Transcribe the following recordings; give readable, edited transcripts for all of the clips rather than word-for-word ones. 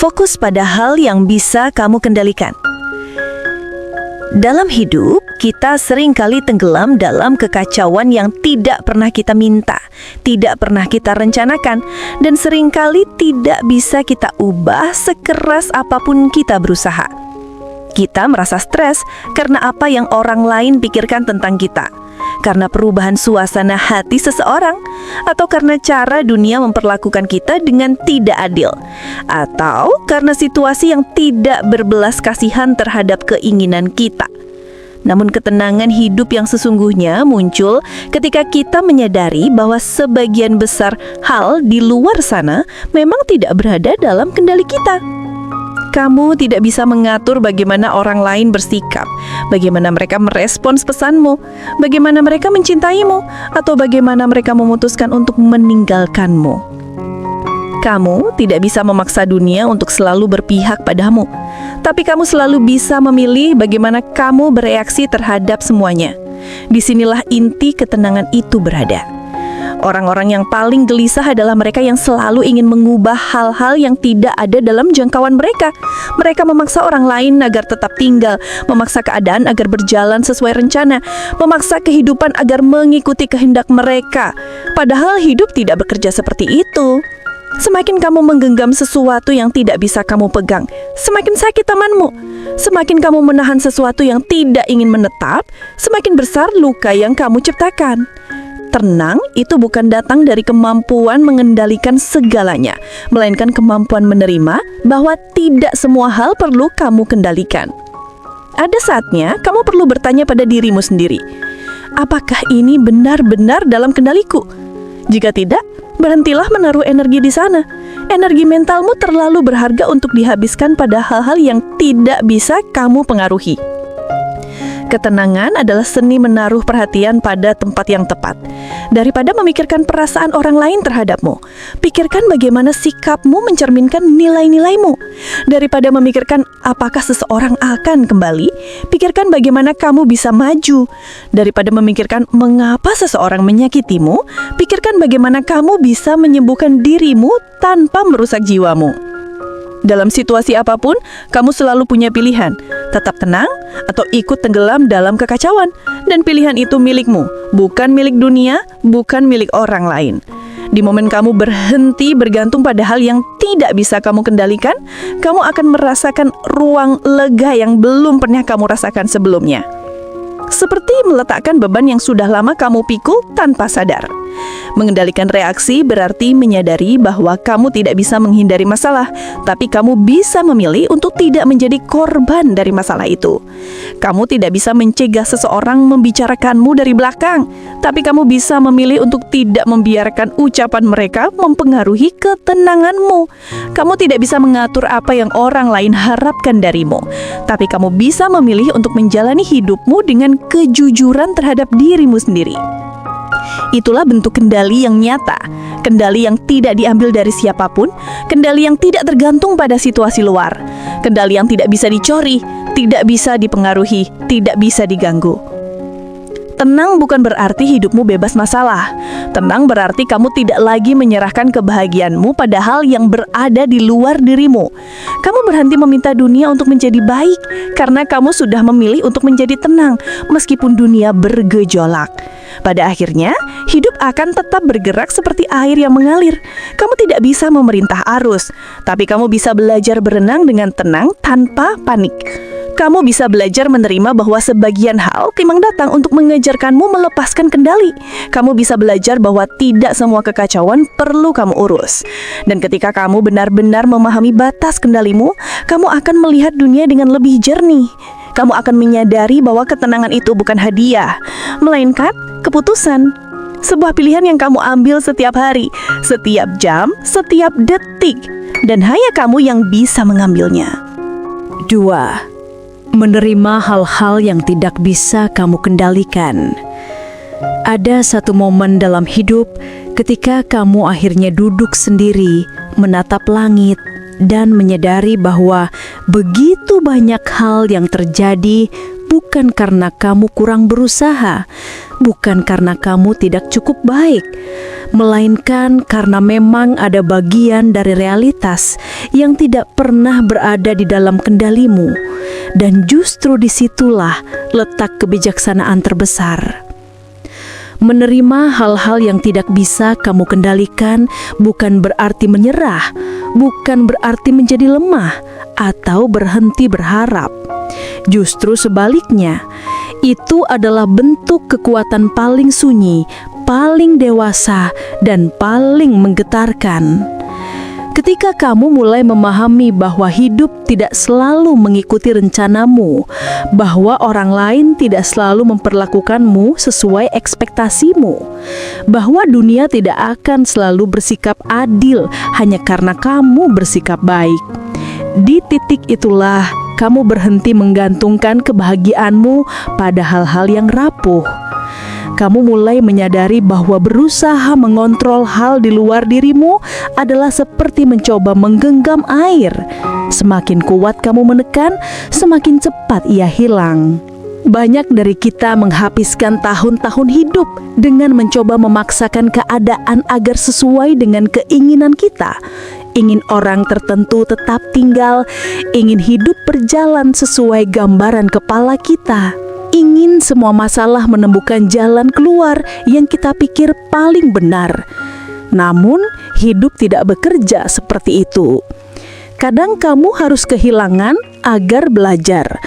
Fokus pada hal yang bisa kamu kendalikan. Dalam hidup, kita seringkali tenggelam dalam kekacauan yang tidak pernah kita minta, tidak pernah kita rencanakan, dan seringkali tidak bisa kita ubah sekeras apapun kita berusaha. Kita merasa stres karena apa yang orang lain pikirkan tentang kita, karena perubahan suasana hati seseorang, atau karena cara dunia memperlakukan kita dengan tidak adil, atau karena situasi yang tidak berbelas kasihan terhadap keinginan kita. Namun ketenangan hidup yang sesungguhnya muncul ketika kita menyadari bahwa sebagian besar hal di luar sana memang tidak berada dalam kendali kita. Kamu tidak bisa mengatur bagaimana orang lain bersikap, bagaimana mereka merespons pesanmu, bagaimana mereka mencintaimu, atau bagaimana mereka memutuskan untuk meninggalkanmu. Kamu tidak bisa memaksa dunia untuk selalu berpihak padamu, tapi kamu selalu bisa memilih bagaimana kamu bereaksi terhadap semuanya. Disinilah inti ketenangan itu berada. Orang-orang yang paling gelisah adalah mereka yang selalu ingin mengubah hal-hal yang tidak ada dalam jangkauan mereka. Mereka memaksa orang lain agar tetap tinggal, memaksa keadaan agar berjalan sesuai rencana, memaksa kehidupan agar mengikuti kehendak mereka. Padahal hidup tidak bekerja seperti itu. Semakin kamu menggenggam sesuatu yang tidak bisa kamu pegang, semakin sakit temanmu. Semakin kamu menahan sesuatu yang tidak ingin menetap, semakin besar luka yang kamu ciptakan. Tenang itu bukan datang dari kemampuan mengendalikan segalanya, melainkan kemampuan menerima bahwa tidak semua hal perlu kamu kendalikan. Ada saatnya kamu perlu bertanya pada dirimu sendiri, apakah ini benar-benar dalam kendaliku? Jika tidak, berhentilah menaruh energi di sana. Energi mentalmu terlalu berharga untuk dihabiskan pada hal-hal yang tidak bisa kamu pengaruhi. Ketenangan adalah seni menaruh perhatian pada tempat yang tepat. Daripada memikirkan perasaan orang lain terhadapmu, pikirkan bagaimana sikapmu mencerminkan nilai-nilaimu. Daripada memikirkan apakah seseorang akan kembali, pikirkan bagaimana kamu bisa maju. Daripada memikirkan mengapa seseorang menyakitimu, pikirkan bagaimana kamu bisa menyembuhkan dirimu tanpa merusak jiwamu. Dalam situasi apapun, kamu selalu punya pilihan, tetap tenang atau ikut tenggelam dalam kekacauan. Dan pilihan itu milikmu, bukan milik dunia, bukan milik orang lain. Di momen kamu berhenti bergantung pada hal yang tidak bisa kamu kendalikan, kamu akan merasakan ruang lega yang belum pernah kamu rasakan sebelumnya. Seperti meletakkan beban yang sudah lama kamu pikul tanpa sadar. Mengendalikan reaksi berarti menyadari bahwa kamu tidak bisa menghindari masalah, tapi kamu bisa memilih untuk tidak menjadi korban dari masalah itu. Kamu tidak bisa mencegah seseorang membicarakanmu dari belakang, tapi kamu bisa memilih untuk tidak membiarkan ucapan mereka mempengaruhi ketenanganmu. Kamu tidak bisa mengatur apa yang orang lain harapkan darimu, tapi kamu bisa memilih untuk menjalani hidupmu dengan kejujuran terhadap dirimu sendiri. Itulah bentuk kendali yang nyata, kendali yang tidak diambil dari siapapun, kendali yang tidak tergantung pada situasi luar, kendali yang tidak bisa dicuri, tidak bisa dipengaruhi, tidak bisa diganggu. Tenang bukan berarti hidupmu bebas masalah. Tenang berarti kamu tidak lagi menyerahkan kebahagiaanmu pada hal yang berada di luar dirimu. Kamu berhenti meminta dunia untuk menjadi baik, karena kamu sudah memilih untuk menjadi tenang, meskipun dunia bergejolak. Pada akhirnya, hidup akan tetap bergerak seperti air yang mengalir. Kamu tidak bisa memerintah arus, tapi kamu bisa belajar berenang dengan tenang tanpa panik. Kamu bisa belajar menerima bahwa sebagian hal timbang datang untuk mengajarkanmu melepaskan kendali. Kamu bisa belajar bahwa tidak semua kekacauan perlu kamu urus. Dan ketika kamu benar-benar memahami batas kendalimu, kamu akan melihat dunia dengan lebih jernih. Kamu akan menyadari bahwa ketenangan itu bukan hadiah, melainkan keputusan. Sebuah pilihan yang kamu ambil setiap hari, setiap jam, setiap detik. Dan hanya kamu yang bisa mengambilnya. 2. Menerima hal-hal yang tidak bisa kamu kendalikan. Ada satu momen dalam hidup ketika kamu akhirnya duduk sendiri, menatap langit, dan menyadari bahwa begitu banyak hal yang terjadi bukan karena kamu kurang berusaha, bukan karena kamu tidak cukup baik, melainkan karena memang ada bagian dari realitas yang tidak pernah berada di dalam kendalimu. Dan justru disitulah letak kebijaksanaan terbesar. Menerima hal-hal yang tidak bisa kamu kendalikan bukan berarti menyerah, bukan berarti menjadi lemah atau berhenti berharap. Justru sebaliknya, itu adalah bentuk kekuatan paling sunyi, paling dewasa, dan paling menggetarkan. Ketika kamu mulai memahami bahwa hidup tidak selalu mengikuti rencanamu, bahwa orang lain tidak selalu memperlakukanmu sesuai ekspektasimu, bahwa dunia tidak akan selalu bersikap adil hanya karena kamu bersikap baik. Di titik itulah kamu berhenti menggantungkan kebahagiaanmu pada hal-hal yang rapuh. Kamu mulai menyadari bahwa berusaha mengontrol hal di luar dirimu adalah seperti mencoba menggenggam air. Semakin kuat kamu menekan, semakin cepat ia hilang. Banyak dari kita menghabiskan tahun-tahun hidup dengan mencoba memaksakan keadaan agar sesuai dengan keinginan kita. Ingin orang tertentu tetap tinggal, ingin hidup berjalan sesuai gambaran kepala kita. Ingin semua masalah menemukan jalan keluar yang kita pikir paling benar. Namun, hidup tidak bekerja seperti itu. Kadang kamu harus kehilangan agar belajar.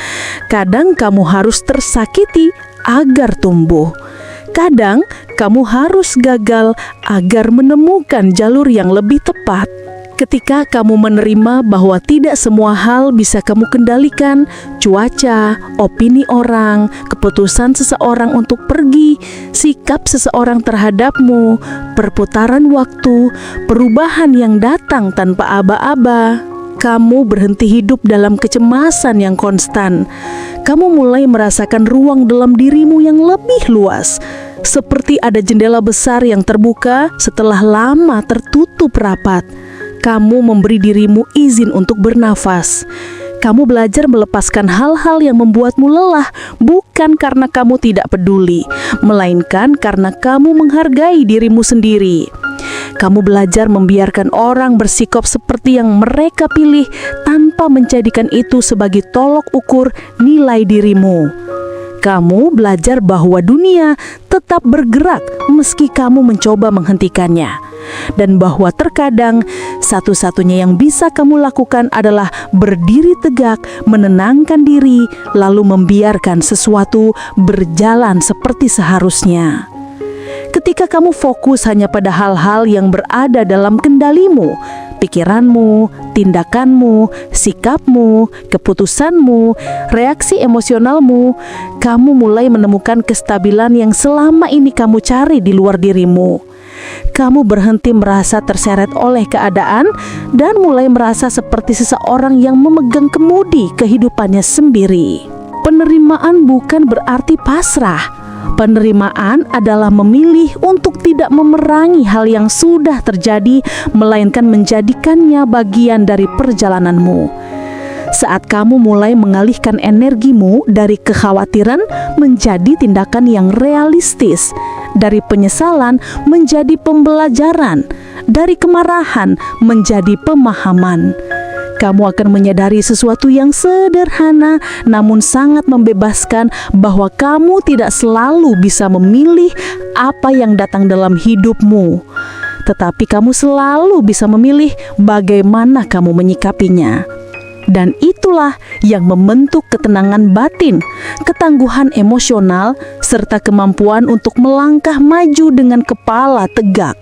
Kadang kamu harus tersakiti agar tumbuh. Kadang kamu harus gagal agar menemukan jalur yang lebih tepat. Ketika kamu menerima bahwa tidak semua hal bisa kamu kendalikan, cuaca, opini orang, keputusan seseorang untuk pergi, sikap seseorang terhadapmu, perputaran waktu, perubahan yang datang tanpa aba-aba, kamu berhenti hidup dalam kecemasan yang konstan. Kamu mulai merasakan ruang dalam dirimu yang lebih luas, seperti ada jendela besar yang terbuka setelah lama tertutup rapat. Kamu memberi dirimu izin untuk bernafas. Kamu belajar melepaskan hal-hal yang membuatmu lelah, bukan karena kamu tidak peduli, melainkan karena kamu menghargai dirimu sendiri. Kamu belajar membiarkan orang bersikap seperti yang mereka pilih tanpa menjadikan itu sebagai tolok ukur nilai dirimu. Kamu belajar bahwa dunia tetap bergerak meski kamu mencoba menghentikannya. Dan bahwa terkadang satu-satunya yang bisa kamu lakukan adalah berdiri tegak, menenangkan diri, lalu membiarkan sesuatu berjalan seperti seharusnya. Ketika kamu fokus hanya pada hal-hal yang berada dalam kendalimu, pikiranmu, tindakanmu, sikapmu, keputusanmu, reaksi emosionalmu, kamu mulai menemukan kestabilan yang selama ini kamu cari di luar dirimu. Kamu berhenti merasa terseret oleh keadaan dan mulai merasa seperti seseorang yang memegang kemudi kehidupannya sendiri. Penerimaan bukan berarti pasrah. Penerimaan adalah memilih untuk tidak memerangi hal yang sudah terjadi, melainkan menjadikannya bagian dari perjalananmu. Saat kamu mulai mengalihkan energimu dari kekhawatiran menjadi tindakan yang realistis, dari penyesalan menjadi pembelajaran, dari kemarahan menjadi pemahaman, kamu akan menyadari sesuatu yang sederhana namun sangat membebaskan, bahwa kamu tidak selalu bisa memilih apa yang datang dalam hidupmu, tetapi kamu selalu bisa memilih bagaimana kamu menyikapinya. Dan itulah yang membentuk ketenangan batin, ketangguhan emosional, serta kemampuan untuk melangkah maju dengan kepala tegak.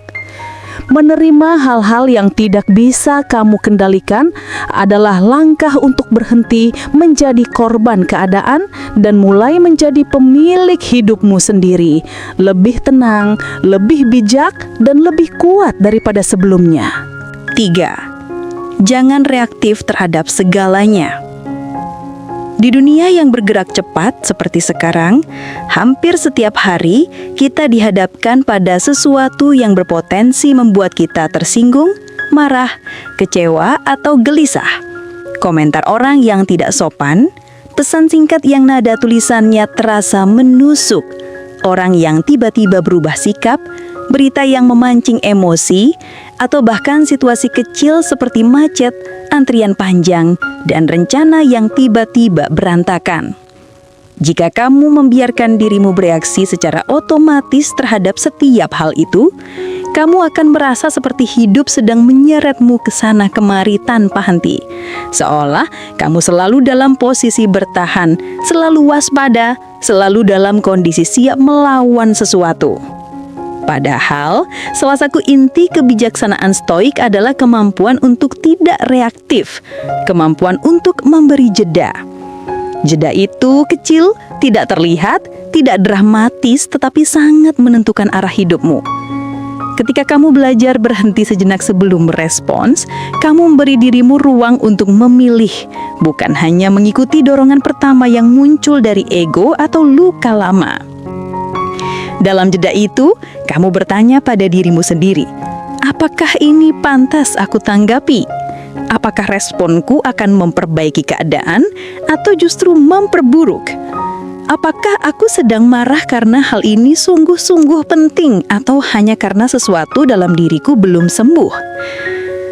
Menerima hal-hal yang tidak bisa kamu kendalikan adalah langkah untuk berhenti menjadi korban keadaan dan mulai menjadi pemilik hidupmu sendiri, lebih tenang, lebih bijak, dan lebih kuat daripada sebelumnya. 3. Jangan reaktif terhadap segalanya. Di dunia yang bergerak cepat seperti sekarang, hampir setiap hari kita dihadapkan pada sesuatu yang berpotensi membuat kita tersinggung, marah, kecewa, atau gelisah. Komentar orang yang tidak sopan, Pesan singkat yang nada tulisannya terasa menusuk, orang yang tiba-tiba berubah sikap, berita yang memancing emosi, atau bahkan situasi kecil seperti macet, antrian panjang, dan rencana yang tiba-tiba berantakan. Jika kamu membiarkan dirimu bereaksi secara otomatis terhadap setiap hal itu, kamu akan merasa seperti hidup sedang menyeretmu ke sana kemari tanpa henti. Seolah kamu selalu dalam posisi bertahan, selalu waspada, selalu dalam kondisi siap melawan sesuatu. Padahal, salah satu inti kebijaksanaan stoik adalah kemampuan untuk tidak reaktif, kemampuan untuk memberi jeda. Jeda itu kecil, tidak terlihat, tidak dramatis, tetapi sangat menentukan arah hidupmu. Ketika kamu belajar berhenti sejenak sebelum merespons, kamu memberi dirimu ruang untuk memilih, bukan hanya mengikuti dorongan pertama yang muncul dari ego atau luka lama. Dalam jeda itu, kamu bertanya pada dirimu sendiri, apakah ini pantas aku tanggapi? Apakah responku akan memperbaiki keadaan atau justru memperburuk? Apakah aku sedang marah karena hal ini sungguh-sungguh penting atau hanya karena sesuatu dalam diriku belum sembuh?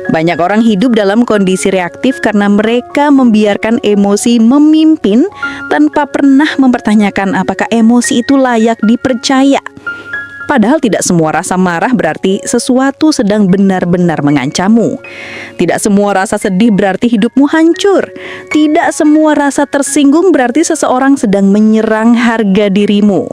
Banyak orang hidup dalam kondisi reaktif karena mereka membiarkan emosi memimpin tanpa pernah mempertanyakan apakah emosi itu layak dipercaya. Padahal tidak semua rasa marah berarti sesuatu sedang benar-benar mengancammu. Tidak semua rasa sedih berarti hidupmu hancur. Tidak semua rasa tersinggung berarti seseorang sedang menyerang harga dirimu.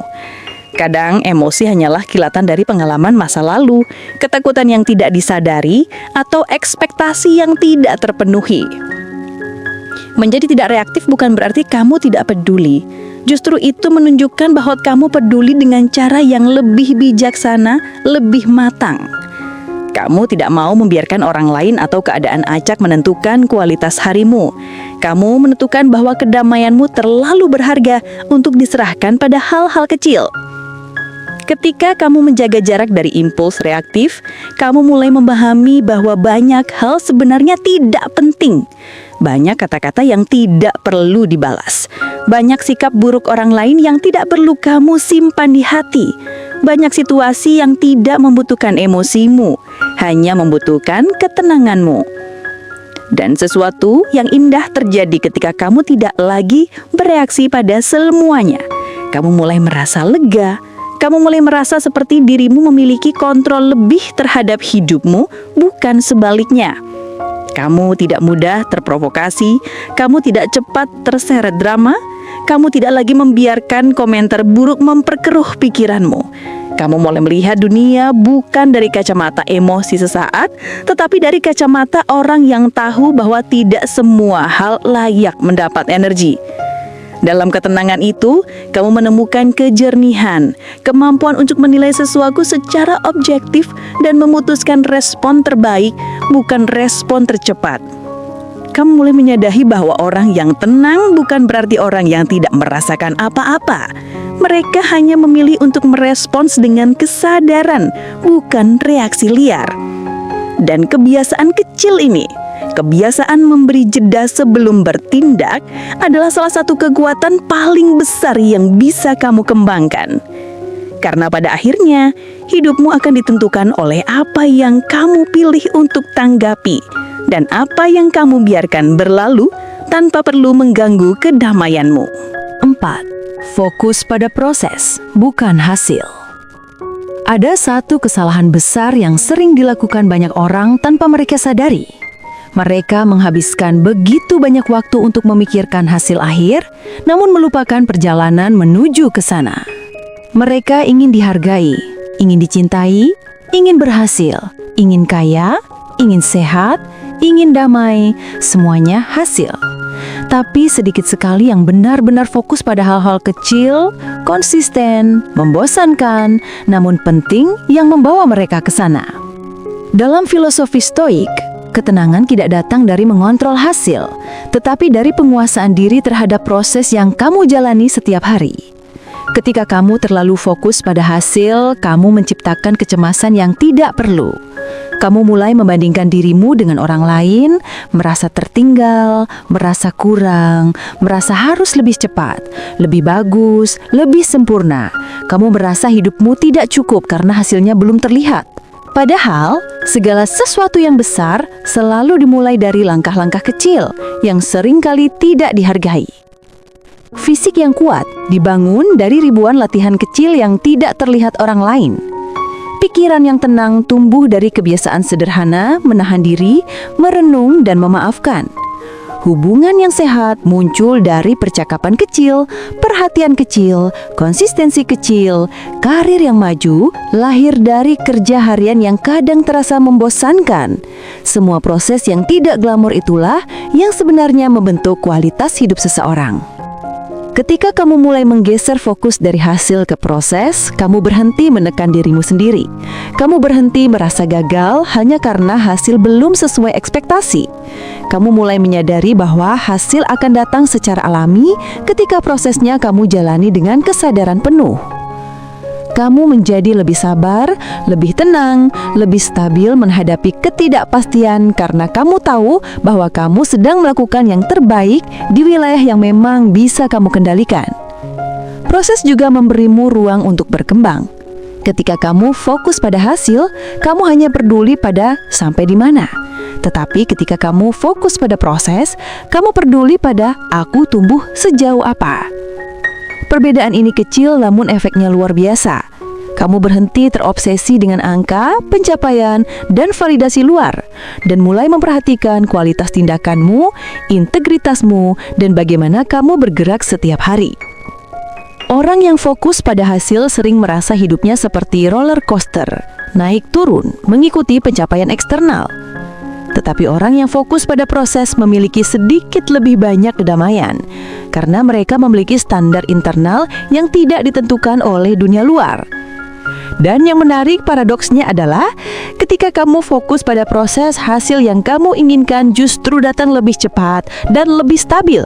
Kadang emosi hanyalah kilatan dari pengalaman masa lalu, ketakutan yang tidak disadari, atau ekspektasi yang tidak terpenuhi. Menjadi tidak reaktif bukan berarti kamu tidak peduli. Justru itu menunjukkan bahwa kamu peduli dengan cara yang lebih bijaksana, lebih matang. Kamu tidak mau membiarkan orang lain atau keadaan acak menentukan kualitas harimu. Kamu menentukan bahwa kedamaianmu terlalu berharga untuk diserahkan pada hal-hal kecil. Ketika kamu menjaga jarak dari impuls reaktif, kamu mulai memahami bahwa banyak hal sebenarnya tidak penting. Banyak kata-kata yang tidak perlu dibalas. Banyak sikap buruk orang lain yang tidak perlu kamu simpan di hati. Banyak situasi yang tidak membutuhkan emosimu, hanya membutuhkan ketenanganmu. Dan sesuatu yang indah terjadi ketika kamu tidak lagi bereaksi pada semuanya. Kamu mulai merasa lega. Kamu mulai merasa seperti dirimu memiliki kontrol lebih terhadap hidupmu, bukan sebaliknya. Kamu tidak mudah terprovokasi, kamu tidak cepat terseret drama, kamu tidak lagi membiarkan komentar buruk memperkeruh pikiranmu. Kamu mulai melihat dunia bukan dari kacamata emosi sesaat, tetapi dari kacamata orang yang tahu bahwa tidak semua hal layak mendapat energi. Dalam ketenangan itu, kamu menemukan kejernihan, kemampuan untuk menilai sesuatu secara objektif dan memutuskan respon terbaik, bukan respon tercepat. Kamu mulai menyadari bahwa orang yang tenang bukan berarti orang yang tidak merasakan apa-apa. Mereka hanya memilih untuk merespons dengan kesadaran, bukan reaksi liar. Dan kebiasaan kecil ini, kebiasaan memberi jeda sebelum bertindak, adalah salah satu kekuatan paling besar yang bisa kamu kembangkan. Karena pada akhirnya, hidupmu akan ditentukan oleh apa yang kamu pilih untuk tanggapi, dan apa yang kamu biarkan berlalu tanpa perlu mengganggu kedamaianmu. 4. Fokus pada proses, bukan hasil. Ada satu kesalahan besar yang sering dilakukan banyak orang tanpa mereka sadari. Mereka menghabiskan begitu banyak waktu untuk memikirkan hasil akhir, namun melupakan perjalanan menuju ke sana. Mereka ingin dihargai, ingin dicintai, ingin berhasil, ingin kaya, ingin sehat, ingin damai, semuanya hasil. Tapi sedikit sekali yang benar-benar fokus pada hal-hal kecil, konsisten, membosankan, namun penting yang membawa mereka ke sana. Dalam filosofi stoik, ketenangan tidak datang dari mengontrol hasil, tetapi dari penguasaan diri terhadap proses yang kamu jalani setiap hari. Ketika kamu terlalu fokus pada hasil, kamu menciptakan kecemasan yang tidak perlu. Kamu mulai membandingkan dirimu dengan orang lain, merasa tertinggal, merasa kurang, merasa harus lebih cepat, lebih bagus, lebih sempurna. Kamu merasa hidupmu tidak cukup karena hasilnya belum terlihat. Padahal, segala sesuatu yang besar selalu dimulai dari langkah-langkah kecil yang seringkali tidak dihargai. Fisik yang kuat dibangun dari ribuan latihan kecil yang tidak terlihat orang lain. Pikiran yang tenang tumbuh dari kebiasaan sederhana, menahan diri, merenung, dan memaafkan. Hubungan yang sehat muncul dari percakapan kecil, perhatian kecil, konsistensi kecil. Karir yang maju lahir dari kerja harian yang kadang terasa membosankan. Semua proses yang tidak glamor itulah yang sebenarnya membentuk kualitas hidup seseorang. Ketika kamu mulai menggeser fokus dari hasil ke proses, kamu berhenti menekan dirimu sendiri. Kamu berhenti merasa gagal hanya karena hasil belum sesuai ekspektasi. Kamu mulai menyadari bahwa hasil akan datang secara alami ketika prosesnya kamu jalani dengan kesadaran penuh. Kamu menjadi lebih sabar, lebih tenang, lebih stabil menghadapi ketidakpastian karena kamu tahu bahwa kamu sedang melakukan yang terbaik di wilayah yang memang bisa kamu kendalikan. Proses juga memberimu ruang untuk berkembang. Ketika kamu fokus pada hasil, kamu hanya peduli pada sampai di mana. Tetapi ketika kamu fokus pada proses, kamu peduli pada aku tumbuh sejauh apa. Perbedaan ini kecil namun efeknya luar biasa. Kamu berhenti terobsesi dengan angka, pencapaian, dan validasi luar, dan mulai memperhatikan kualitas tindakanmu, integritasmu, dan bagaimana kamu bergerak setiap hari. Orang yang fokus pada hasil sering merasa hidupnya seperti roller coaster, naik turun, mengikuti pencapaian eksternal. Tetapi orang yang fokus pada proses memiliki sedikit lebih banyak kedamaian, karena mereka memiliki standar internal yang tidak ditentukan oleh dunia luar. Dan yang menarik paradoksnya adalah, ketika kamu fokus pada proses, hasil yang kamu inginkan justru datang lebih cepat dan lebih stabil.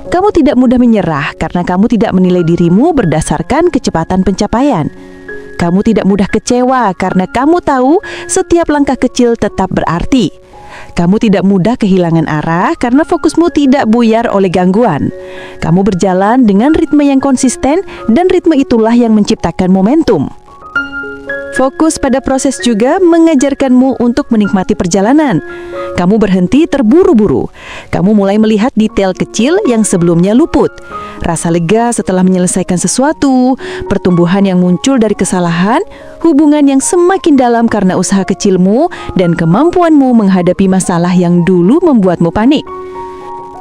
Kamu tidak mudah menyerah karena kamu tidak menilai dirimu berdasarkan kecepatan pencapaian. Kamu tidak mudah kecewa karena kamu tahu setiap langkah kecil tetap berarti. Kamu tidak mudah kehilangan arah karena fokusmu tidak buyar oleh gangguan. Kamu berjalan dengan ritme yang konsisten dan ritme itulah yang menciptakan momentum. Fokus pada proses juga mengajarkanmu untuk menikmati perjalanan. Kamu berhenti terburu-buru. Kamu mulai melihat detail kecil yang sebelumnya luput. Rasa lega setelah menyelesaikan sesuatu, pertumbuhan yang muncul dari kesalahan, hubungan yang semakin dalam karena usaha kecilmu, dan kemampuanmu menghadapi masalah yang dulu membuatmu panik.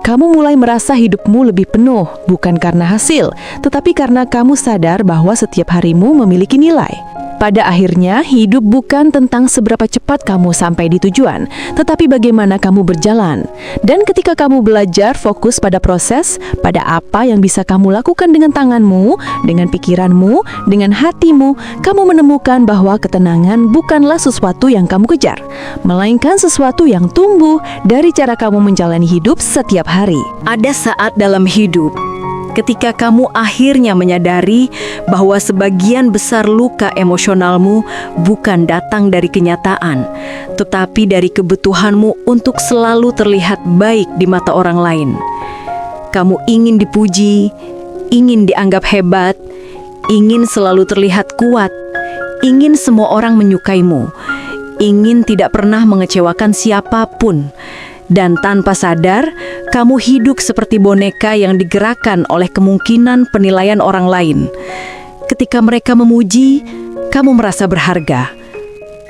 Kamu mulai merasa hidupmu lebih penuh, bukan karena hasil, tetapi karena kamu sadar bahwa setiap harimu memiliki nilai. Pada akhirnya, hidup bukan tentang seberapa cepat kamu sampai di tujuan, tetapi bagaimana kamu berjalan. Dan ketika kamu belajar fokus pada proses, pada apa yang bisa kamu lakukan dengan tanganmu, dengan pikiranmu, dengan hatimu, kamu menemukan bahwa ketenangan bukanlah sesuatu yang kamu kejar, melainkan sesuatu yang tumbuh dari cara kamu menjalani hidup setiap hari. Ada saat dalam hidup ketika kamu akhirnya menyadari bahwa sebagian besar luka emosionalmu bukan datang dari kenyataan, tetapi dari kebutuhanmu untuk selalu terlihat baik di mata orang lain. Kamu ingin dipuji, ingin dianggap hebat, ingin selalu terlihat kuat, ingin semua orang menyukaimu, ingin tidak pernah mengecewakan siapapun. Dan tanpa sadar, kamu hidup seperti boneka yang digerakkan oleh kemungkinan penilaian orang lain. Ketika mereka memuji, kamu merasa berharga.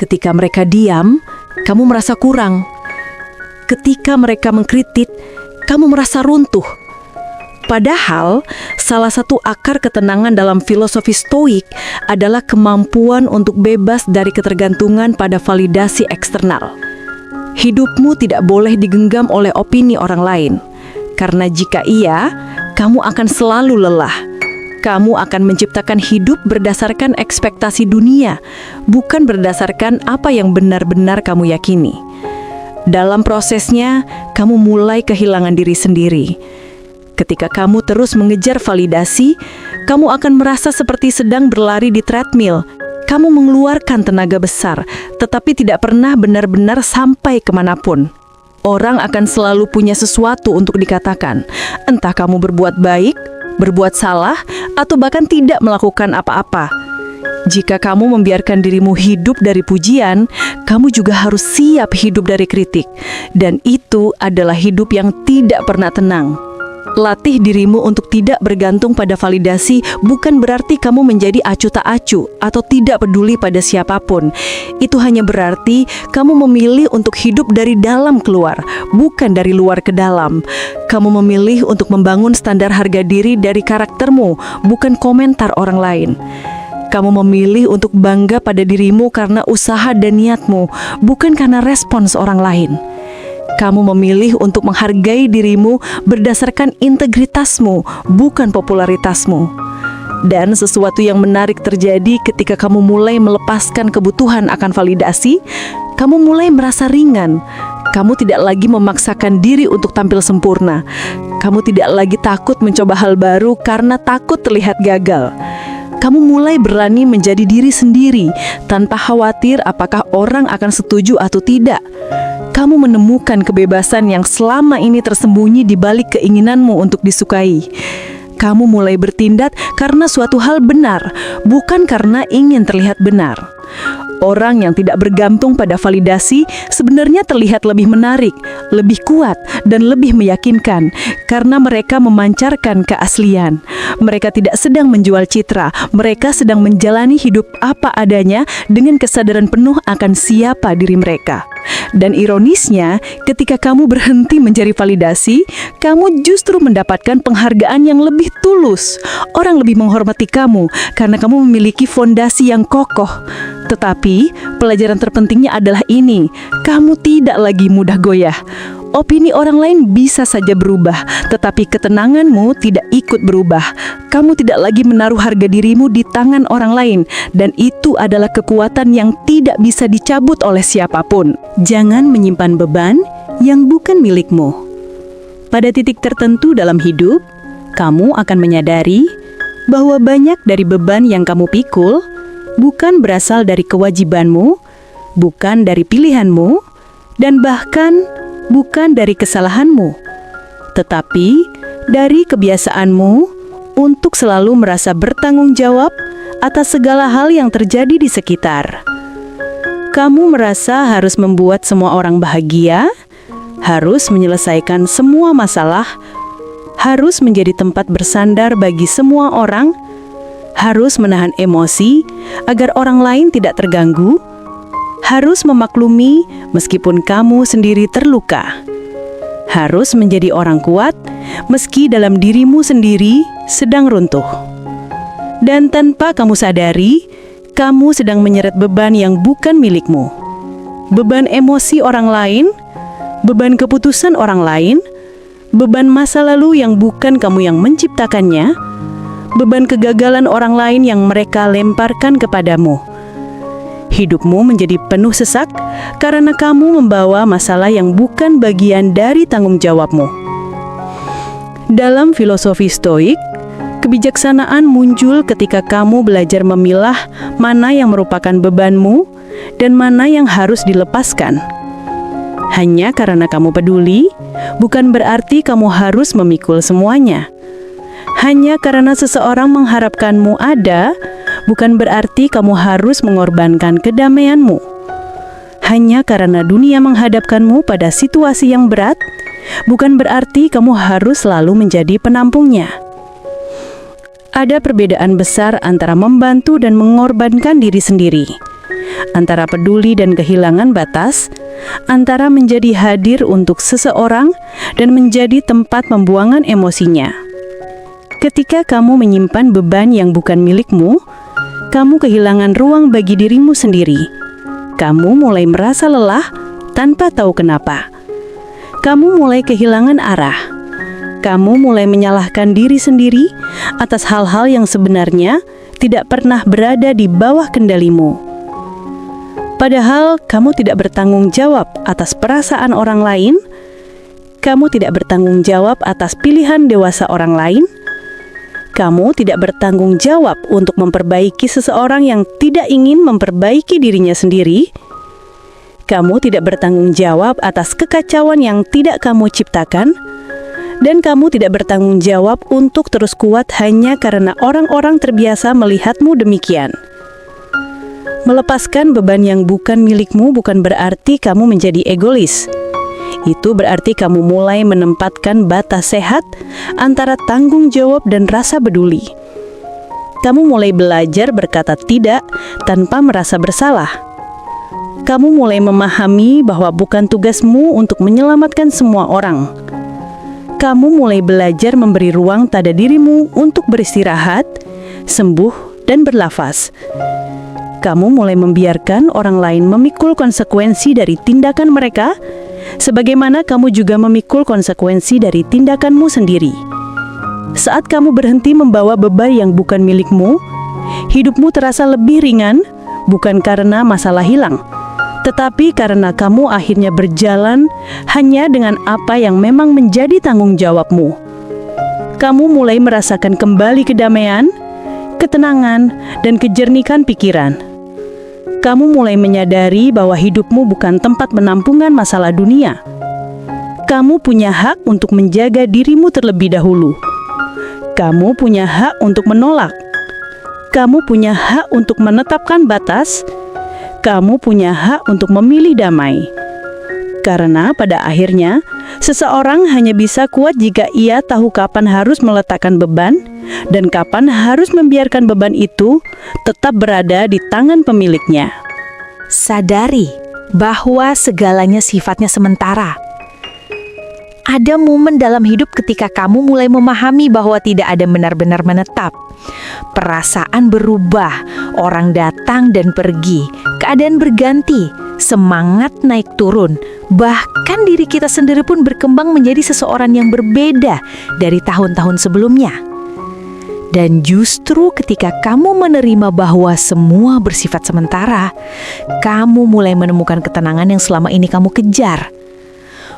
Ketika mereka diam, kamu merasa kurang. Ketika mereka mengkritik, kamu merasa runtuh. Padahal, salah satu akar ketenangan dalam filosofi Stoik adalah kemampuan untuk bebas dari ketergantungan pada validasi eksternal. Hidupmu tidak boleh digenggam oleh opini orang lain, karena jika iya, kamu akan selalu lelah. Kamu akan menciptakan hidup berdasarkan ekspektasi dunia, bukan berdasarkan apa yang benar-benar kamu yakini. Dalam prosesnya, kamu mulai kehilangan diri sendiri. Ketika kamu terus mengejar validasi, kamu akan merasa seperti sedang berlari di treadmill, Kamu mengeluarkan tenaga besar, tetapi tidak pernah benar-benar sampai kemanapun. Orang akan selalu punya sesuatu untuk dikatakan, entah kamu berbuat baik, berbuat salah, atau bahkan tidak melakukan apa-apa. Jika kamu membiarkan dirimu hidup dari pujian, kamu juga harus siap hidup dari kritik. Dan itu adalah hidup yang tidak pernah tenang. Latih dirimu untuk tidak bergantung pada validasi bukan berarti kamu menjadi acuh tak acuh atau tidak peduli pada siapapun. Itu hanya berarti kamu memilih untuk hidup dari dalam keluar, bukan dari luar ke dalam. Kamu memilih untuk membangun standar harga diri dari karaktermu, bukan komentar orang lain. Kamu memilih untuk bangga pada dirimu karena usaha dan niatmu, bukan karena respons orang lain. Kamu memilih untuk menghargai dirimu berdasarkan integritasmu, bukan popularitasmu. Dan sesuatu yang menarik terjadi ketika kamu mulai melepaskan kebutuhan akan validasi, kamu mulai merasa ringan. Kamu tidak lagi memaksakan diri untuk tampil sempurna. Kamu tidak lagi takut mencoba hal baru karena takut terlihat gagal. Kamu mulai berani menjadi diri sendiri tanpa khawatir apakah orang akan setuju atau tidak. Kamu menemukan kebebasan yang selama ini tersembunyi di balik keinginanmu untuk disukai. Kamu mulai bertindak karena suatu hal benar, bukan karena ingin terlihat benar. Orang yang tidak bergantung pada validasi sebenarnya terlihat lebih menarik, lebih kuat, dan lebih meyakinkan karena mereka memancarkan keaslian. Mereka tidak sedang menjual citra, mereka sedang menjalani hidup apa adanya dengan kesadaran penuh akan siapa diri mereka. Dan ironisnya, ketika kamu berhenti mencari validasi, kamu justru mendapatkan penghargaan yang lebih tulus. Orang lebih menghormati kamu karena kamu memiliki fondasi yang kokoh. Tetapi, pelajaran terpentingnya adalah ini, kamu tidak lagi mudah goyah. Opini orang lain bisa saja berubah, tetapi ketenanganmu tidak ikut berubah. Kamu tidak lagi menaruh harga dirimu di tangan orang lain, dan itu adalah kekuatan yang tidak bisa dicabut oleh siapapun. Jangan menyimpan beban yang bukan milikmu. Pada titik tertentu dalam hidup, kamu akan menyadari bahwa banyak dari beban yang kamu pikul bukan berasal dari kewajibanmu, bukan dari pilihanmu, dan bahkan bukan dari kesalahanmu, tetapi dari kebiasaanmu untuk selalu merasa bertanggung jawab atas segala hal yang terjadi di sekitar. Kamu merasa harus membuat semua orang bahagia, harus menyelesaikan semua masalah, harus menjadi tempat bersandar bagi semua orang, harus menahan emosi agar orang lain tidak terganggu, harus memaklumi meskipun kamu sendiri terluka, harus menjadi orang kuat meski dalam dirimu sendiri sedang runtuh. Dan tanpa kamu sadari, kamu sedang menyeret beban yang bukan milikmu. Beban emosi orang lain, beban keputusan orang lain, beban masa lalu yang bukan kamu yang menciptakannya, beban kegagalan orang lain yang mereka lemparkan kepadamu. Hidupmu menjadi penuh sesak karena kamu membawa masalah yang bukan bagian dari tanggung jawabmu. Dalam filosofi Stoik, kebijaksanaan muncul ketika kamu belajar memilah mana yang merupakan bebanmu dan mana yang harus dilepaskan. Hanya karena kamu peduli, bukan berarti kamu harus memikul semuanya. Hanya karena seseorang mengharapkanmu ada, bukan berarti kamu harus mengorbankan kedamaianmu. Hanya karena dunia menghadapkanmu pada situasi yang berat, bukan berarti kamu harus selalu menjadi penampungnya. Ada perbedaan besar antara membantu dan mengorbankan diri sendiri, antara peduli dan kehilangan batas, antara menjadi hadir untuk seseorang dan menjadi tempat pembuangan emosinya. Ketika kamu menyimpan beban yang bukan milikmu, kamu kehilangan ruang bagi dirimu sendiri. Kamu mulai merasa lelah tanpa tahu kenapa. Kamu mulai kehilangan arah. Kamu mulai menyalahkan diri sendiri atas hal-hal yang sebenarnya tidak pernah berada di bawah kendalimu. Padahal kamu tidak bertanggung jawab atas perasaan orang lain, kamu tidak bertanggung jawab atas pilihan dewasa orang lain, Kamu tidak bertanggung jawab untuk memperbaiki seseorang yang tidak ingin memperbaiki dirinya sendiri. Kamu tidak bertanggung jawab atas kekacauan yang tidak kamu ciptakan. Dan kamu tidak bertanggung jawab untuk terus kuat hanya karena orang-orang terbiasa melihatmu demikian. Melepaskan beban yang bukan milikmu bukan berarti kamu menjadi egois. Itu berarti kamu mulai menempatkan batas sehat antara tanggung jawab dan rasa peduli. Kamu mulai belajar berkata tidak tanpa merasa bersalah. Kamu mulai memahami bahwa bukan tugasmu untuk menyelamatkan semua orang. Kamu mulai belajar memberi ruang pada dirimu untuk beristirahat, sembuh, dan berlafaz. Kamu mulai membiarkan orang lain memikul konsekuensi dari tindakan mereka, sebagaimana kamu juga memikul konsekuensi dari tindakanmu sendiri. Saat kamu berhenti membawa beban yang bukan milikmu, hidupmu terasa lebih ringan, bukan karena masalah hilang, tetapi karena kamu akhirnya berjalan hanya dengan apa yang memang menjadi tanggung jawabmu. Kamu mulai merasakan kembali kedamaian, ketenangan, dan kejernihan pikiran. Kamu mulai menyadari bahwa hidupmu bukan tempat penampungan masalah dunia. Kamu punya hak untuk menjaga dirimu terlebih dahulu. Kamu punya hak untuk menolak. Kamu punya hak untuk menetapkan batas. Kamu punya hak untuk memilih damai. Karena pada akhirnya, seseorang hanya bisa kuat jika ia tahu kapan harus meletakkan beban dan kapan harus membiarkan beban itu tetap berada di tangan pemiliknya. Sadari bahwa segalanya sifatnya sementara. Ada momen dalam hidup ketika kamu mulai memahami bahwa tidak ada benar-benar menetap. Perasaan berubah, orang datang dan pergi, keadaan berganti, semangat naik turun, bahkan diri kita sendiri pun berkembang menjadi seseorang yang berbeda dari tahun-tahun sebelumnya. Dan justru ketika kamu menerima bahwa semua bersifat sementara, kamu mulai menemukan ketenangan yang selama ini kamu kejar.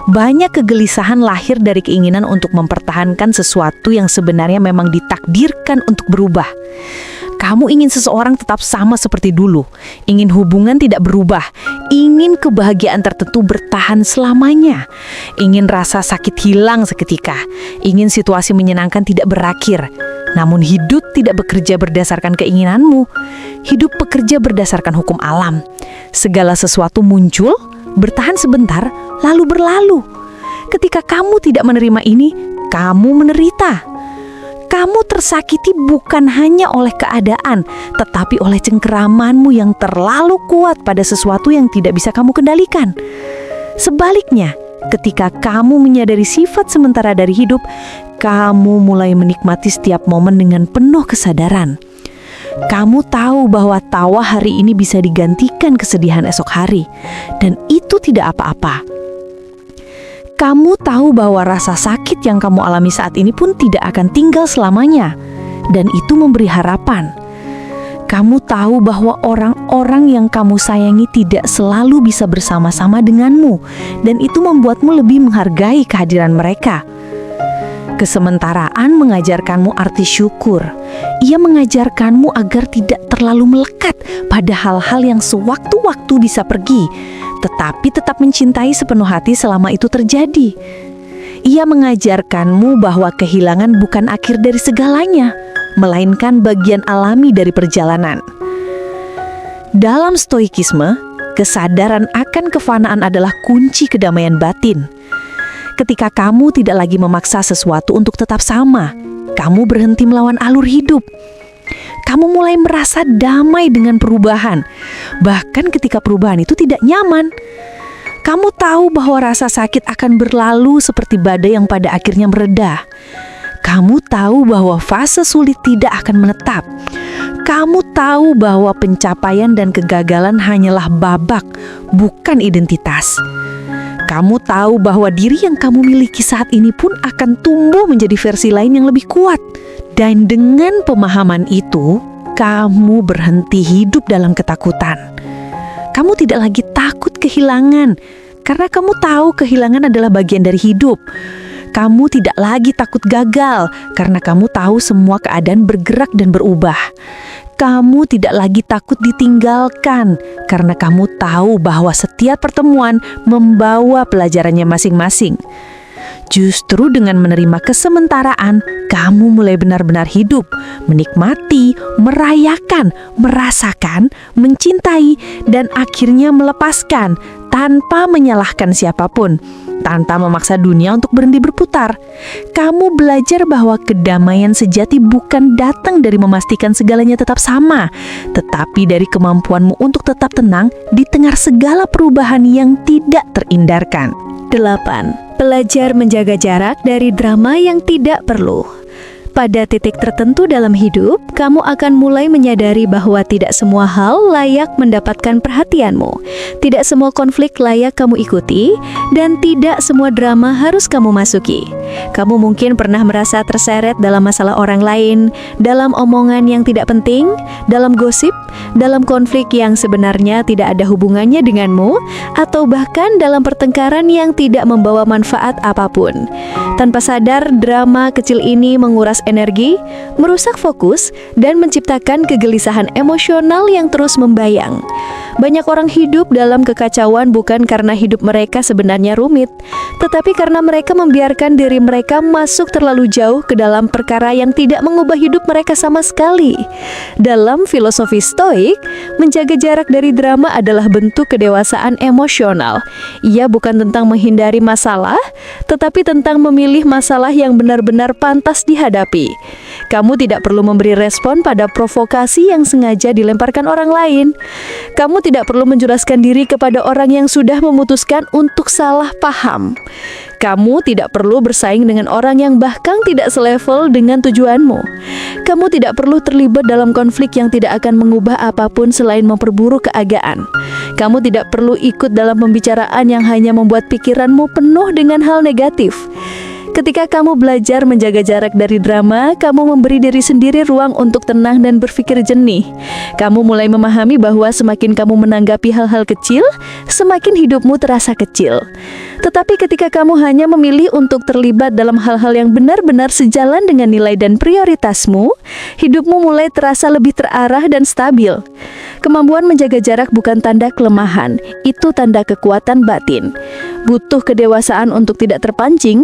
Banyak kegelisahan lahir dari keinginan untuk mempertahankan sesuatu yang sebenarnya memang ditakdirkan untuk berubah. Kamu ingin seseorang tetap sama seperti dulu, ingin hubungan tidak berubah, ingin kebahagiaan tertentu bertahan selamanya, ingin rasa sakit hilang seketika, ingin situasi menyenangkan tidak berakhir. Namun hidup tidak bekerja berdasarkan keinginanmu, hidup bekerja berdasarkan hukum alam. Segala sesuatu muncul, bertahan sebentar, lalu berlalu. Ketika kamu tidak menerima ini, kamu menderita. Kamu tersakiti bukan hanya oleh keadaan, tetapi oleh cengkeramanmu yang terlalu kuat pada sesuatu yang tidak bisa kamu kendalikan. Sebaliknya, ketika kamu menyadari sifat sementara dari hidup, kamu mulai menikmati setiap momen dengan penuh kesadaran. Kamu tahu bahwa tawa hari ini bisa digantikan kesedihan esok hari, dan itu tidak apa-apa. Kamu tahu bahwa rasa sakit yang kamu alami saat ini pun tidak akan tinggal selamanya, dan itu memberi harapan. Kamu tahu bahwa orang-orang yang kamu sayangi tidak selalu bisa bersama-sama denganmu, dan itu membuatmu lebih menghargai kehadiran mereka. Kesementaraan mengajarkanmu arti syukur. Ia mengajarkanmu agar tidak terlalu melekat pada hal-hal yang sewaktu-waktu bisa pergi, tetapi tetap mencintai sepenuh hati selama itu terjadi. Ia mengajarkanmu bahwa kehilangan bukan akhir dari segalanya, melainkan bagian alami dari perjalanan. Dalam stoikisme, kesadaran akan kefanaan adalah kunci kedamaian batin. Ketika kamu tidak lagi memaksa sesuatu untuk tetap sama, kamu berhenti melawan alur hidup. Kamu mulai merasa damai dengan perubahan, bahkan ketika perubahan itu tidak nyaman. Kamu tahu bahwa rasa sakit akan berlalu seperti badai yang pada akhirnya mereda. Kamu tahu bahwa fase sulit tidak akan menetap. Kamu tahu bahwa pencapaian dan kegagalan hanyalah babak, bukan identitas. Kamu tahu bahwa diri yang kamu miliki saat ini pun akan tumbuh menjadi versi lain yang lebih kuat. Dan dengan pemahaman itu, kamu berhenti hidup dalam ketakutan. Kamu tidak lagi takut kehilangan, karena kamu tahu kehilangan adalah bagian dari hidup. Kamu tidak lagi takut gagal karena kamu tahu semua keadaan bergerak dan berubah. Kamu tidak lagi takut ditinggalkan karena kamu tahu bahwa setiap pertemuan membawa pelajarannya masing-masing. Justru dengan menerima kesementaraan, kamu mulai benar-benar hidup, menikmati, merayakan, merasakan, mencintai, dan akhirnya melepaskan tanpa menyalahkan siapapun, tanpa memaksa dunia untuk berhenti berputar. Kamu belajar bahwa kedamaian sejati bukan datang dari memastikan segalanya tetap sama, tetapi dari kemampuanmu untuk tetap tenang di tengah segala perubahan yang tidak terhindarkan. 8. Belajar menjaga jarak dari drama yang tidak perlu. Pada titik tertentu dalam hidup, kamu akan mulai menyadari bahwa tidak semua hal layak mendapatkan perhatianmu. Tidak semua konflik layak kamu ikuti, dan tidak semua drama harus kamu masuki. Kamu mungkin pernah merasa terseret dalam masalah orang lain, dalam omongan yang tidak penting, dalam gosip, dalam konflik yang sebenarnya tidak ada hubungannya denganmu, atau bahkan dalam pertengkaran yang tidak membawa manfaat apapun. Tanpa sadar, drama kecil ini menguras energi, merusak fokus, dan menciptakan kegelisahan emosional yang terus membayang. Banyak orang hidup dalam kekacauan bukan karena hidup mereka sebenarnya rumit, tetapi karena mereka membiarkan diri mereka masuk terlalu jauh ke dalam perkara yang tidak mengubah hidup mereka sama sekali. Dalam filosofi Stoik, menjaga jarak dari drama adalah bentuk kedewasaan emosional. Ia bukan tentang menghindari masalah, tetapi tentang memilih masalah yang benar-benar pantas dihadapi. Kamu tidak perlu memberi respon pada provokasi yang sengaja dilemparkan orang lain. Kamu tidak perlu menjelaskan diri kepada orang yang sudah memutuskan untuk salah paham. Kamu tidak perlu bersaing dengan orang yang bahkan tidak selevel dengan tujuanmu. Kamu tidak perlu terlibat dalam konflik yang tidak akan mengubah apapun selain memperburuk keadaan. Kamu tidak perlu ikut dalam pembicaraan yang hanya membuat pikiranmu penuh dengan hal negatif. Ketika kamu belajar menjaga jarak dari drama, kamu memberi diri sendiri ruang untuk tenang dan berpikir jernih. Kamu mulai memahami bahwa semakin kamu menanggapi hal-hal kecil, semakin hidupmu terasa kecil. Tetapi ketika kamu hanya memilih untuk terlibat dalam hal-hal yang benar-benar sejalan dengan nilai dan prioritasmu, hidupmu mulai terasa lebih terarah dan stabil. Kemampuan menjaga jarak bukan tanda kelemahan, itu tanda kekuatan batin. Butuh kedewasaan untuk tidak terpancing,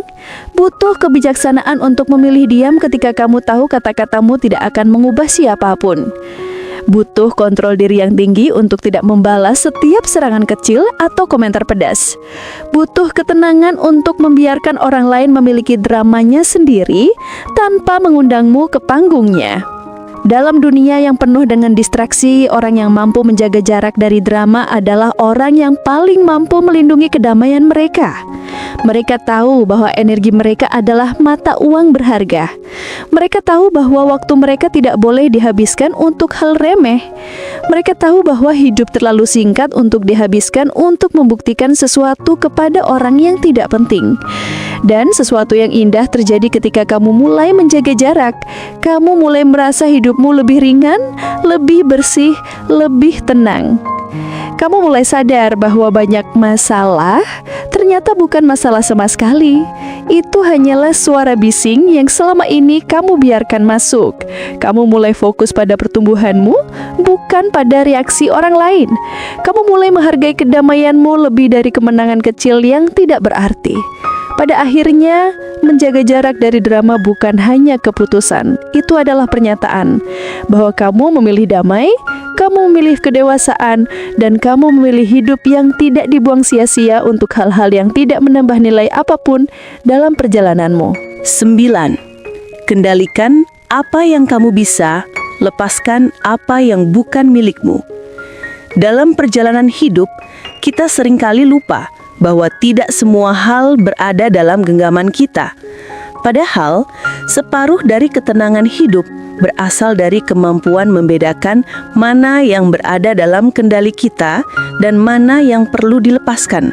butuh kebijaksanaan untuk memilih diam ketika kamu tahu kata-katamu tidak akan mengubah siapapun. Butuh kontrol diri yang tinggi untuk tidak membalas setiap serangan kecil atau komentar pedas. Butuh ketenangan untuk membiarkan orang lain memiliki dramanya sendiri tanpa mengundangmu ke panggungnya. Dalam dunia yang penuh dengan distraksi, orang yang mampu menjaga jarak dari drama adalah orang yang paling mampu melindungi kedamaian mereka. Mereka tahu bahwa energi mereka adalah mata uang berharga. Mereka tahu bahwa waktu mereka tidak boleh dihabiskan untuk hal remeh. Mereka tahu bahwa hidup terlalu singkat untuk dihabiskan untuk membuktikan sesuatu kepada orang yang tidak penting. Dan sesuatu yang indah terjadi ketika kamu mulai menjaga jarak. Kamu mulai merasa hidupmu lebih ringan, lebih bersih, lebih tenang. Kamu mulai sadar bahwa banyak masalah ternyata bukan masalah sama sekali. Itu hanyalah suara bising yang selama ini kamu biarkan masuk. Kamu mulai fokus pada pertumbuhanmu, bukan pada reaksi orang lain. Kamu mulai menghargai kedamaianmu lebih dari kemenangan kecil yang tidak berarti. Pada akhirnya, menjaga jarak dari drama bukan hanya keputusan. Itu adalah pernyataan bahwa kamu memilih damai, kamu memilih kedewasaan, dan kamu memilih hidup yang tidak dibuang sia-sia untuk hal-hal yang tidak menambah nilai apapun dalam perjalananmu. 9. Kendalikan apa yang kamu bisa, lepaskan apa yang bukan milikmu. Dalam perjalanan hidup, kita seringkali lupa bahwa tidak semua hal berada dalam genggaman kita. Padahal, separuh dari ketenangan hidup berasal dari kemampuan membedakan mana yang berada dalam kendali kita dan mana yang perlu dilepaskan.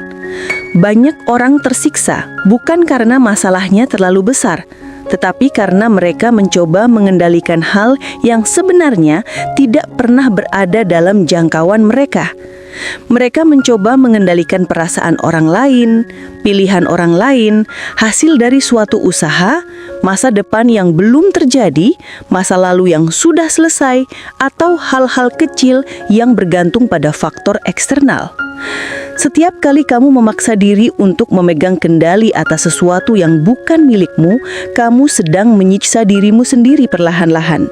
Banyak orang tersiksa bukan karena masalahnya terlalu besar, tetapi karena mereka mencoba mengendalikan hal yang sebenarnya tidak pernah berada dalam jangkauan mereka. Mereka mencoba mengendalikan perasaan orang lain, pilihan orang lain, hasil dari suatu usaha, masa depan yang belum terjadi, masa lalu yang sudah selesai, atau hal-hal kecil yang bergantung pada faktor eksternal. Setiap kali kamu memaksa diri untuk memegang kendali atas sesuatu yang bukan milikmu, kamu sedang menyiksa dirimu sendiri perlahan-lahan.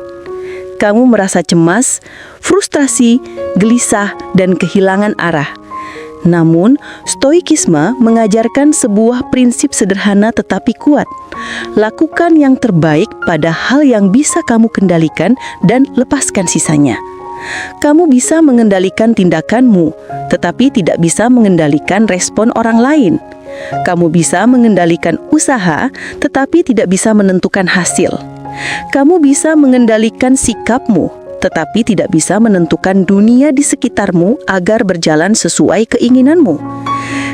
Kamu merasa cemas, frustrasi, gelisah, dan kehilangan arah. Namun, Stoikisme mengajarkan sebuah prinsip sederhana tetapi kuat. Lakukan yang terbaik pada hal yang bisa kamu kendalikan dan lepaskan sisanya. Kamu bisa mengendalikan tindakanmu, tetapi tidak bisa mengendalikan respon orang lain. Kamu bisa mengendalikan usaha, tetapi tidak bisa menentukan hasil. Kamu bisa mengendalikan sikapmu, tetapi tidak bisa menentukan dunia di sekitarmu agar berjalan sesuai keinginanmu.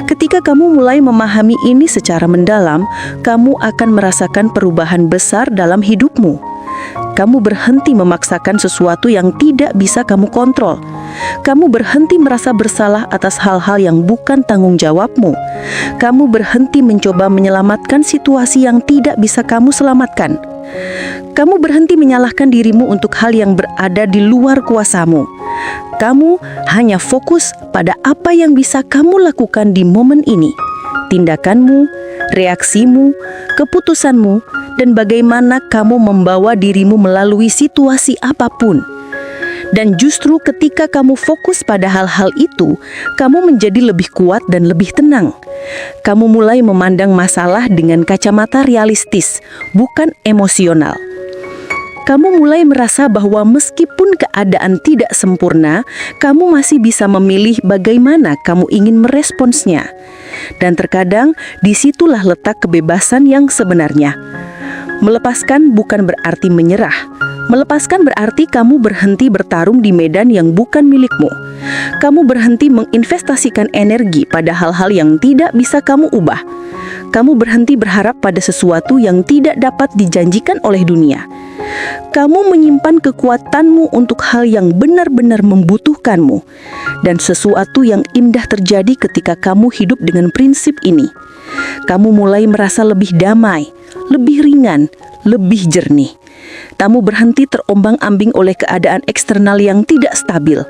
Ketika kamu mulai memahami ini secara mendalam, kamu akan merasakan perubahan besar dalam hidupmu. Kamu berhenti memaksakan sesuatu yang tidak bisa kamu kontrol. Kamu berhenti merasa bersalah atas hal-hal yang bukan tanggung jawabmu. Kamu berhenti mencoba menyelamatkan situasi yang tidak bisa kamu selamatkan. Kamu berhenti menyalahkan dirimu untuk hal yang berada di luar kuasamu. Kamu hanya fokus pada apa yang bisa kamu lakukan di momen ini. Tindakanmu, reaksimu, keputusanmu, dan bagaimana kamu membawa dirimu melalui situasi apapun. Dan justru ketika kamu fokus pada hal-hal itu, kamu menjadi lebih kuat dan lebih tenang. Kamu mulai memandang masalah dengan kacamata realistis, bukan emosional. Kamu mulai merasa bahwa meskipun keadaan tidak sempurna, kamu masih bisa memilih bagaimana kamu ingin meresponsnya. Dan terkadang disitulah letak kebebasan yang sebenarnya. Melepaskan bukan berarti menyerah. Melepaskan berarti kamu berhenti bertarung di medan yang bukan milikmu. Kamu berhenti menginvestasikan energi pada hal-hal yang tidak bisa kamu ubah. Kamu berhenti berharap pada sesuatu yang tidak dapat dijanjikan oleh dunia. Kamu menyimpan kekuatanmu untuk hal yang benar-benar membutuhkanmu. Dan sesuatu yang indah terjadi ketika kamu hidup dengan prinsip ini. Kamu mulai merasa lebih damai, lebih ringan, lebih jernih. Kamu berhenti terombang-ambing oleh keadaan eksternal yang tidak stabil.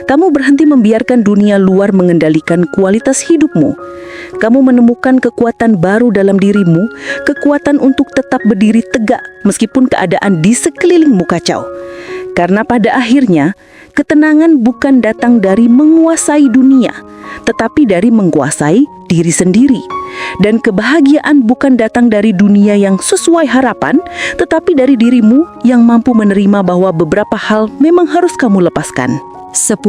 Kamu berhenti membiarkan dunia luar mengendalikan kualitas hidupmu. Kamu menemukan kekuatan baru dalam dirimu, kekuatan untuk tetap berdiri tegak meskipun keadaan di sekelilingmu kacau. Karena pada akhirnya, ketenangan bukan datang dari menguasai dunia, tetapi dari menguasai diri sendiri. Dan kebahagiaan bukan datang dari dunia yang sesuai harapan, tetapi dari dirimu yang mampu menerima bahwa beberapa hal memang harus kamu lepaskan. 10.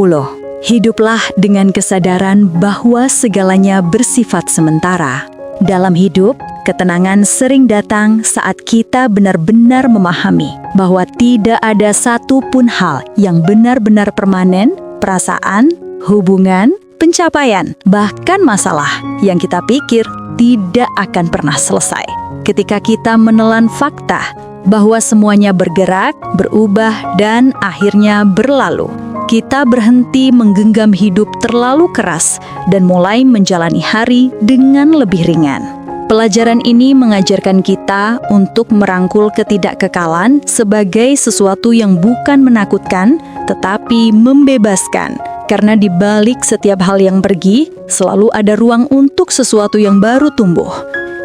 Hiduplah dengan kesadaran bahwa segalanya bersifat sementara. Dalam hidup, ketenangan sering datang saat kita benar-benar memahami bahwa tidak ada satu pun hal yang benar-benar permanen, perasaan, hubungan, pencapaian, bahkan masalah yang kita pikir tidak akan pernah selesai. Ketika kita menelan fakta bahwa semuanya bergerak, berubah, dan akhirnya berlalu, kita berhenti menggenggam hidup terlalu keras dan mulai menjalani hari dengan lebih ringan. Pelajaran ini mengajarkan kita untuk merangkul ketidakkekalan sebagai sesuatu yang bukan menakutkan, tetapi membebaskan. Karena di balik setiap hal yang pergi, selalu ada ruang untuk sesuatu yang baru tumbuh.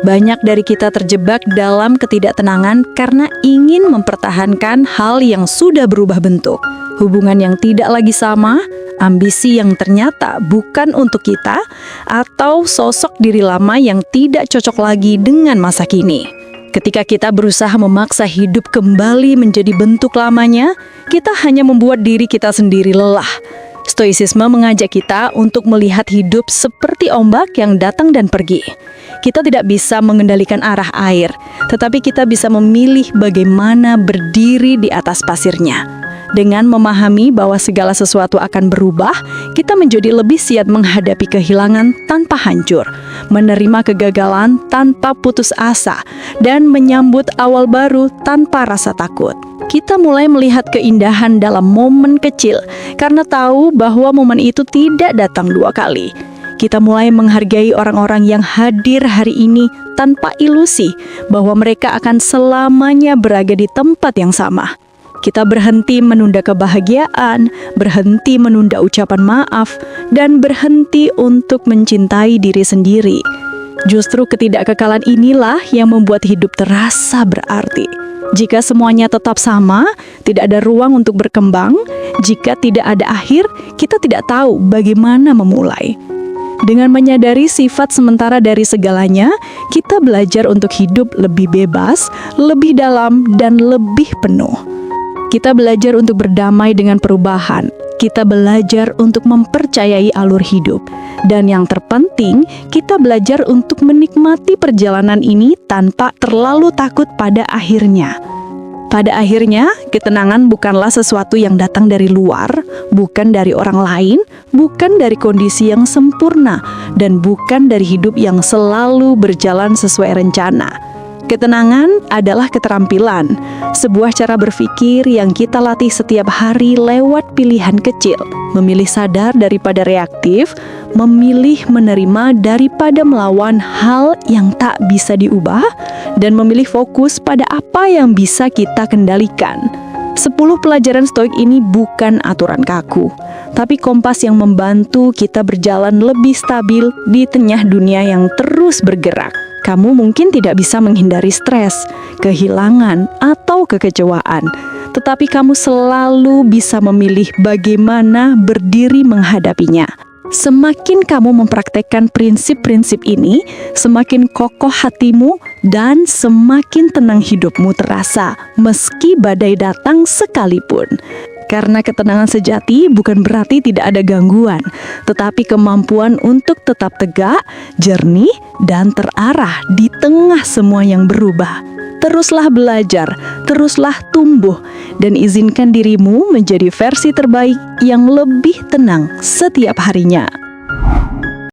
Banyak dari kita terjebak dalam ketidaktenangan karena ingin mempertahankan hal yang sudah berubah bentuk. Hubungan yang tidak lagi sama, ambisi yang ternyata bukan untuk kita, atau sosok diri lama yang tidak cocok lagi dengan masa kini. Ketika kita berusaha memaksa hidup kembali menjadi bentuk lamanya, kita hanya membuat diri kita sendiri lelah. Stoicisme mengajak kita untuk melihat hidup seperti ombak yang datang dan pergi. Kita tidak bisa mengendalikan arah air, tetapi kita bisa memilih bagaimana berdiri di atas pasirnya. Dengan memahami bahwa segala sesuatu akan berubah, kita menjadi lebih siap menghadapi kehilangan tanpa hancur, menerima kegagalan tanpa putus asa, dan menyambut awal baru tanpa rasa takut. Kita mulai melihat keindahan dalam momen kecil, karena tahu bahwa momen itu tidak datang 2 kali. Kita mulai menghargai orang-orang yang hadir hari ini tanpa ilusi bahwa mereka akan selamanya berada di tempat yang sama. Kita berhenti menunda kebahagiaan, berhenti menunda ucapan maaf, dan berhenti untuk mencintai diri sendiri. Justru ketidakkekalan inilah yang membuat hidup terasa berarti. Jika semuanya tetap sama, tidak ada ruang untuk berkembang. Jika tidak ada akhir, kita tidak tahu bagaimana memulai. Dengan menyadari sifat sementara dari segalanya, kita belajar untuk hidup lebih bebas, lebih dalam, dan lebih penuh. Kita belajar untuk berdamai dengan perubahan. Kita belajar untuk mempercayai alur hidup. Dan yang terpenting, kita belajar untuk menikmati perjalanan ini tanpa terlalu takut pada akhirnya. Pada akhirnya, ketenangan bukanlah sesuatu yang datang dari luar, bukan dari orang lain, bukan dari kondisi yang sempurna, dan bukan dari hidup yang selalu berjalan sesuai rencana. Ketenangan adalah keterampilan, sebuah cara berpikir yang kita latih setiap hari lewat pilihan kecil. Memilih sadar daripada reaktif, memilih menerima daripada melawan hal yang tak bisa diubah, dan memilih fokus pada apa yang bisa kita kendalikan. 10 pelajaran stoik ini bukan aturan kaku, tapi kompas yang membantu kita berjalan lebih stabil di tengah dunia yang terus bergerak. Kamu mungkin tidak bisa menghindari stres, kehilangan, atau kekecewaan, tetapi kamu selalu bisa memilih bagaimana berdiri menghadapinya. Semakin kamu mempraktekkan prinsip-prinsip ini, semakin kokoh hatimu dan semakin tenang hidupmu terasa, meski badai datang sekalipun. Karena ketenangan sejati bukan berarti tidak ada gangguan, tetapi kemampuan untuk tetap tegak, jernih, dan terarah di tengah semua yang berubah. Teruslah belajar, teruslah tumbuh, dan izinkan dirimu menjadi versi terbaik yang lebih tenang setiap harinya.